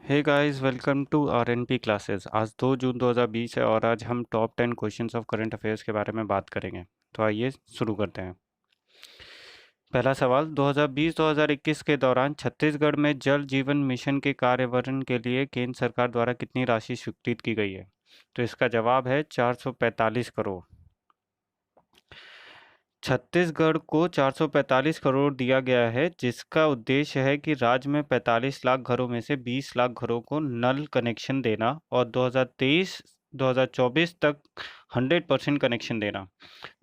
Hey guys, welcome to RNP classes. आज 2 June 2020 है और आज हम top 10 questions of current affairs के बारे में बात करेंगे। तो आइए शुरू करते हैं। पहला सवाल, 2020-2021 के दौरान छत्तीसगढ़ में जल जीवन मिशन के कार्यान्वयन के लिए केंद्र सरकार द्वारा कितनी राशि स्वीकृत की गई है? तो इसका जवाब है 445 करोड़। छत्तीसगढ़ को 445 करोड़ दिया गया है, जिसका उद्देश्य है कि राज्य में 45 लाख घरों में से 20 लाख घरों को नल कनेक्शन देना और 2023-2024 तक 100% कनेक्शन देना।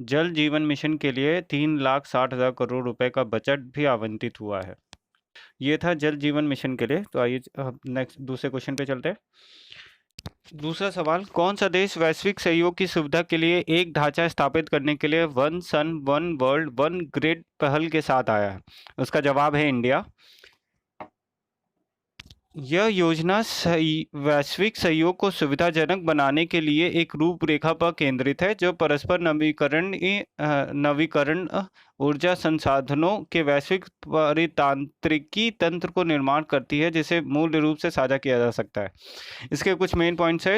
जल जीवन मिशन के लिए 3,60,000 करोड़ रुपए का बजट भी आवंटित हुआ है। ये था जल जीवन मिशन के लिए। तो आइए नेक्स्ट दूसरे क्वेश्चन पे चलते हैं। दूसरा सवाल, कौन सा देश वैश्विक सहयोग की सुविधा के लिए एक ढांचा स्थापित करने के लिए one sun one world one grid पहल के साथ आया है? उसका जवाब है इंडिया। यह योजना वैश्विक सहयोग को सुविधाजनक बनाने के लिए एक रूपरेखा पर केंद्रित है, जो परस्पर नवीकरण ऊर्जा संसाधनों के वैश्विक पारितांत्रिकी तंत्र को निर्माण करती है, जिसे मूल रूप से साझा किया जा सकता है। इसके कुछ मेन पॉइंट्स है।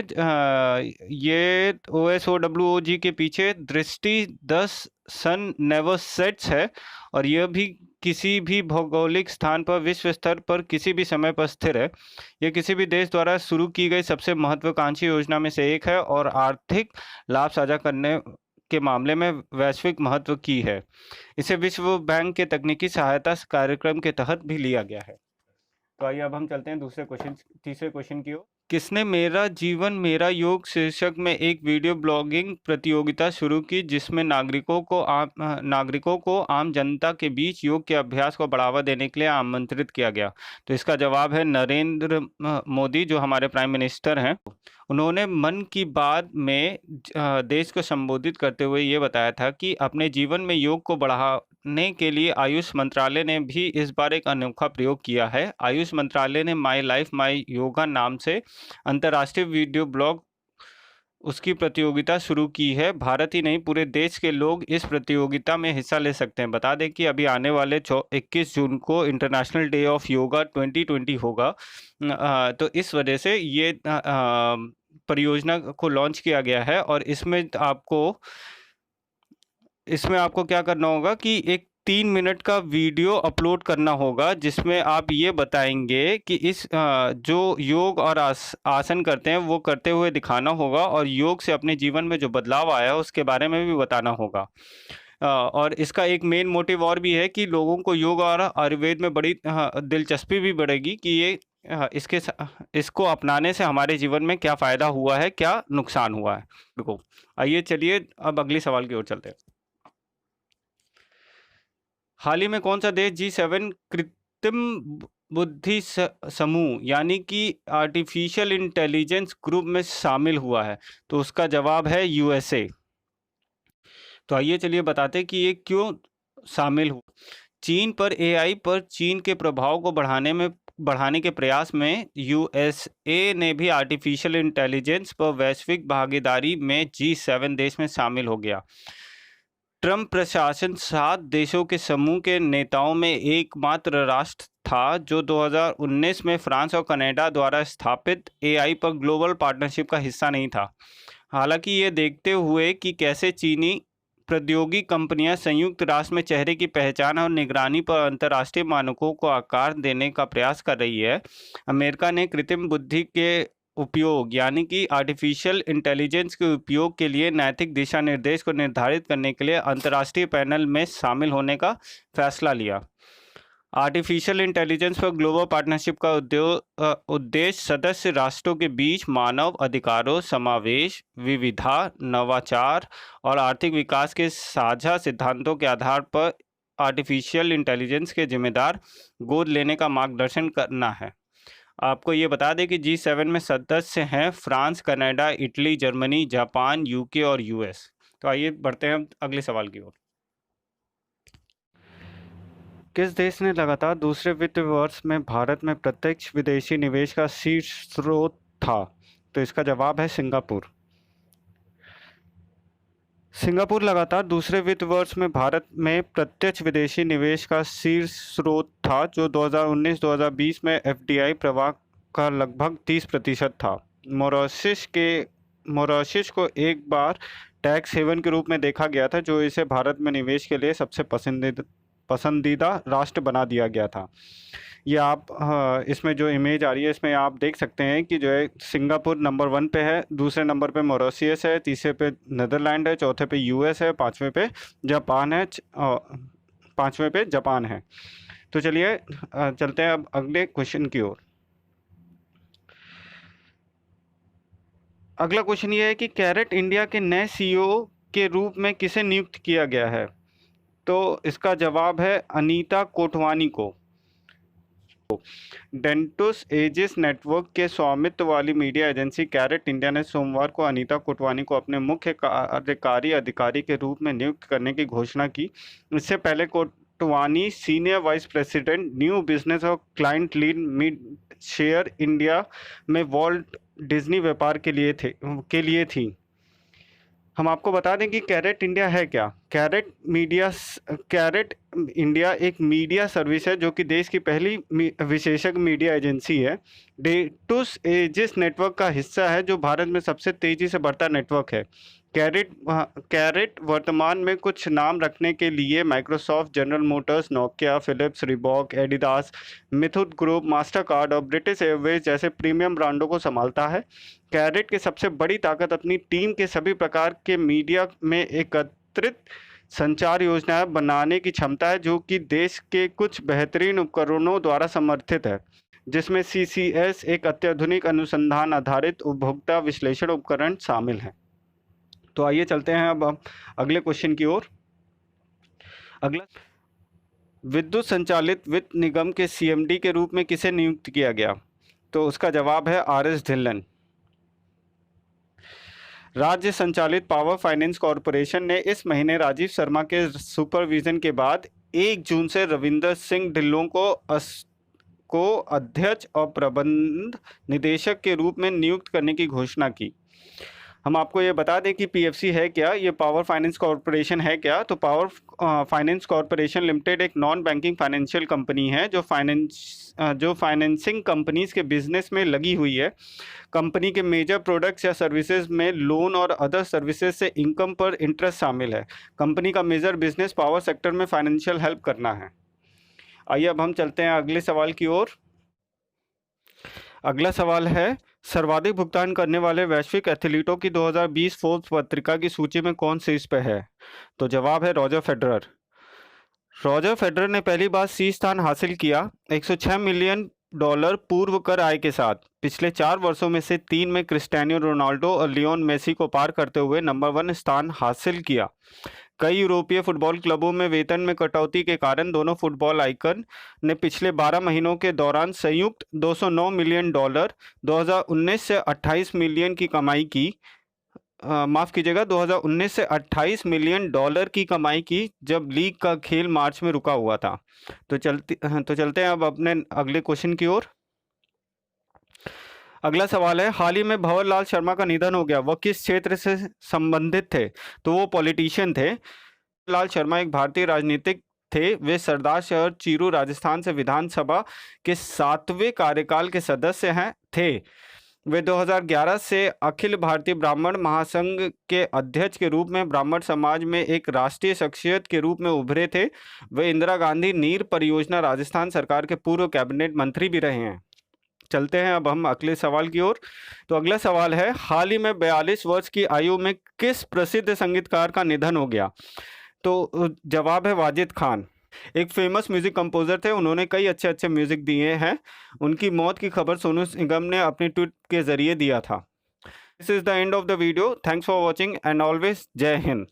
ये OSOWOG के पीछे दृष्टि 10 सन नेवर सेट्स है और यह भी किसी भी भौगोलिक स्थान पर विश्व स्तर पर किसी भी समय पर स्थिर है। यह किसी भी देश द्वारा शुरू की गई सबसे महत्वाकांक्षी योजना में से एक है और आर्थिक लाभ साझा करने के मामले में वैश्विक महत्व की है। इसे विश्व बैंक के तकनीकी सहायता कार्यक्रम के तहत भी लिया गया है। तो आइए अब हम चलते हैं तीसरे क्वेश्चन की ओर। किसने मेरा जीवन मेरा योग शीर्षक में एक वीडियो ब्लॉगिंग प्रतियोगिता शुरू की, जिसमें नागरिकों को आम जनता के बीच योग के अभ्यास को बढ़ावा देने के लिए आमंत्रित किया गया? तो इसका जवाब है नरेंद्र मोदी, जो हमारे प्राइम मिनिस्टर हैं। उन्होंने मन की बात में देश को संबोधित करते हुए ये बताया था कि अपने जीवन में योग को बढ़ाने के लिए आयुष मंत्रालय ने भी इस बार एक अनोखा प्रयोग किया है। आयुष मंत्रालय ने माई लाइफ माई योगा नाम से अंतर्राष्ट्रीय वीडियो ब्लॉग उसकी प्रतियोगिता शुरू की है। भारत ही नहीं, पूरे देश के लोग इस प्रतियोगिता में हिस्सा ले सकते हैं। बता दें कि अभी आने वाले 21 जून को इंटरनेशनल डे ऑफ योगा 2020 होगा। तो इस वजह से ये परियोजना को लॉन्च किया गया है और इसमें आपको क्या करना होगा कि एक 3 मिनट का वीडियो अपलोड करना होगा, जिसमें आप ये बताएंगे कि इस जो योग और आसन करते हैं वो करते हुए दिखाना होगा और योग से अपने जीवन में जो बदलाव आया है उसके बारे में भी बताना होगा। और इसका एक मेन मोटिव और भी है कि लोगों को योग और आयुर्वेद में बड़ी दिलचस्पी भी बढ़ेगी कि इसको अपनाने से हमारे जीवन में क्या फ़ायदा हुआ है, क्या नुकसान हुआ है। देखो, आइए चलिए अब अगले सवाल की ओर चलते हैं। हाल ही में कौन सा देश G7 कृत्रिम बुद्धि समूह यानी कि आर्टिफिशियल इंटेलिजेंस ग्रुप में शामिल हुआ है? तो उसका जवाब है USA। तो आइए चलिए बताते हैं कि ये क्यों शामिल हुआ। चीन पर AI पर चीन के प्रभाव को बढ़ाने के प्रयास में USA ने भी आर्टिफिशियल इंटेलिजेंस पर वैश्विक भागीदारी में G7 देश में शामिल हो गया। ट्रंप प्रशासन 7 देशों के समूह के नेताओं में एकमात्र राष्ट्र था जो 2019 में फ्रांस और कनाडा द्वारा स्थापित AI पर ग्लोबल पार्टनरशिप का हिस्सा नहीं था। हालांकि ये देखते हुए कि कैसे चीनी प्रौद्योगिकी कंपनियां संयुक्त राष्ट्र में चेहरे की पहचान और निगरानी पर अंतर्राष्ट्रीय मानकों को आकार देने का प्रयास कर रही है, अमेरिका ने कृत्रिम बुद्धि के उपयोग यानी कि आर्टिफिशियल इंटेलिजेंस के उपयोग के लिए नैतिक दिशा निर्देश को निर्धारित करने के लिए अंतर्राष्ट्रीय पैनल में शामिल होने का फैसला लिया। आर्टिफिशियल इंटेलिजेंस पर ग्लोबल पार्टनरशिप का उद्देश्य सदस्य राष्ट्रों के बीच मानव अधिकारों, समावेश, विविधता, नवाचार और आर्थिक विकास के साझा सिद्धांतों के आधार पर आर्टिफिशियल इंटेलिजेंस के जिम्मेदार गोद लेने का मार्गदर्शन करना है। आपको ये बता दें कि G7 में सदस्य हैं France, Canada, Italy, Germany, Japan, UK और US। तो आइए बढ़ते हैं अगले सवाल की ओर। किस देश ने लगातार दूसरे वित्त वर्ष में भारत में प्रत्यक्ष विदेशी निवेश का शीर्ष स्रोत था? तो इसका जवाब है सिंगापुर। सिंगापुर लगातार दूसरे वित्त वर्ष में भारत में प्रत्यक्ष विदेशी निवेश का शीर्ष स्रोत था, जो 2019-2020 में एफडीआई प्रवाह का लगभग 30% था। मॉरिशस को एक बार टैक्स हेवन के रूप में देखा गया था, जो इसे भारत में निवेश के लिए सबसे पसंदीदा राष्ट्र बना दिया गया था। ये आप इसमें जो इमेज आ रही है, इसमें आप देख सकते हैं कि जो है सिंगापुर नंबर 1 पे है, दूसरे नंबर पे मॉरिशस है, तीसरे पे नीदरलैंड है, चौथे पे यूएस है, पांचवें पे जापान है। तो चलिए चलते हैं अब अगले क्वेश्चन की ओर। अगला क्वेश्चन ये है कि कैरेट इंडिया के नए सीईओ के रूप में किसे नियुक्त किया गया है? तो इसका जवाब है अनीता कोटवानी को। डेंटुस एजिस नेटवर्क के स्वामित्व वाली मीडिया एजेंसी कैरेट इंडिया ने सोमवार को अनीता कोटवानी को अपने मुख्य कार्यकारी अधिकारी के रूप में नियुक्त करने की घोषणा की। इससे पहले Kotwani senior vice president new business और client lead Mindshare India में वॉल्ट डिज्नी व्यापार के लिए थी। हम आपको बता दें कि कैरेट इंडिया है क्या। कैरेट इंडिया एक मीडिया सर्विस है जो कि देश की पहली विशेषज्ञ मीडिया एजेंसी है। डेंटुस एजिस नेटवर्क का हिस्सा है, जो भारत में सबसे तेजी से बढ़ता नेटवर्क है। कैरेट वर्तमान में कुछ नाम रखने के लिए Microsoft, General Motors, Nokia, Philips, Reebok, Adidas, मिथुट ग्रुप, मास्टरकार्ड और ब्रिटिश एयरवेज जैसे प्रीमियम ब्रांडों को संभालता है। कैरेट की सबसे बड़ी ताकत अपनी टीम के सभी प्रकार के मीडिया में एकत्रित संचार योजनाएं बनाने की क्षमता है, जो कि देश के कुछ बेहतरीन उपकरणों द्वारा समर्थित है, जिसमें CCS एक अत्याधुनिक अनुसंधान आधारित उपभोक्ता विश्लेषण उपकरण शामिल है। तो आइए चलते हैं अब अगले क्वेश्चन की ओर। अगला, विद्युत संचालित वित्त निगम के CMD के रूप में किसे नियुक्त किया गया? तो उसका जवाब है RS ढिल्लन। राज्य संचालित पावर फाइनेंस कॉरपोरेशन ने इस महीने राजीव शर्मा के सुपरविजन के बाद 1 जून से रविंदर सिंह ढिल्लों को अध्यक्ष और प्रबंध निदेशक के रूप में नियुक्त करने की घोषणा की। हम आपको ये बता दें कि PFC है क्या, ये पावर फाइनेंस कॉरपोरेशन है क्या। तो पावर फाइनेंस कॉरपोरेशन लिमिटेड एक नॉन बैंकिंग फाइनेंशियल कंपनी है जो फाइनेंसिंग कंपनीज के बिजनेस में लगी हुई है। कंपनी के मेजर प्रोडक्ट्स या सर्विसेज में लोन और अदर सर्विसेज से इनकम पर इंटरेस्ट शामिल है। कंपनी का मेजर बिजनेस पावर सेक्टर में फाइनेंशियल हेल्प करना है। आइए अब हम चलते हैं अगले सवाल की ओर। अगला सवाल है, सर्वाधिक भुगतान करने वाले वैश्विक एथलीटों की 2020 फोर्ब्स पत्रिका की सूची में कौन शीर्ष पे है? तो जवाब है रॉजर फेडरर। रॉजर फेडरर ने पहली बार शीर्ष स्थान हासिल किया $106 मिलियन पूर्व कर आय के साथ। पिछले 4 वर्षों में से 3 में क्रिस्टियानो रोनाल्डो और लियोन मेसी को पार करते हुए नंबर 1 स्थान हासिल किया। कई यूरोपीय फुटबॉल क्लबों में वेतन में कटौती के कारण दोनों फुटबॉल आइकन ने पिछले 12 महीनों के दौरान संयुक्त $209 मिलियन 2019 से 28 मिलियन की कमाई की। माफ़ कीजिएगा, 2019 से 28 मिलियन डॉलर की कमाई की, जब लीग का खेल मार्च में रुका हुआ था। तो चलते हैं अब अपने अगले क्वेश्चन की ओर। अगला सवाल है, हाल ही में भंवर लाल शर्मा का निधन हो गया, वह किस क्षेत्र से संबंधित थे? तो वो पॉलिटिशियन थे। लाल शर्मा एक भारतीय राजनीतिक थे। वे सरदार शहर चीरू राजस्थान से विधानसभा के 7वें कार्यकाल के सदस्य थे। वे 2011 से अखिल भारतीय ब्राह्मण महासंघ के अध्यक्ष के रूप में ब्राह्मण समाज में एक राष्ट्रीय शख्सियत के रूप में उभरे थे। वे इंदिरा गांधी नीर परियोजना राजस्थान सरकार के पूर्व कैबिनेट मंत्री भी रहे हैं। चलते हैं अब हम अगले सवाल की ओर। तो अगला सवाल है, हाल ही में 42 वर्ष की आयु में किस प्रसिद्ध संगीतकार का निधन हो गया? तो जवाब है वाजिद खान। एक फेमस म्यूजिक कंपोजर थे, उन्होंने कई अच्छे म्यूजिक दिए हैं। उनकी मौत की खबर सोनू निगम ने अपने ट्वीट के जरिए दिया था। This is the end of the video. Thanks for watching and always जय हिंद।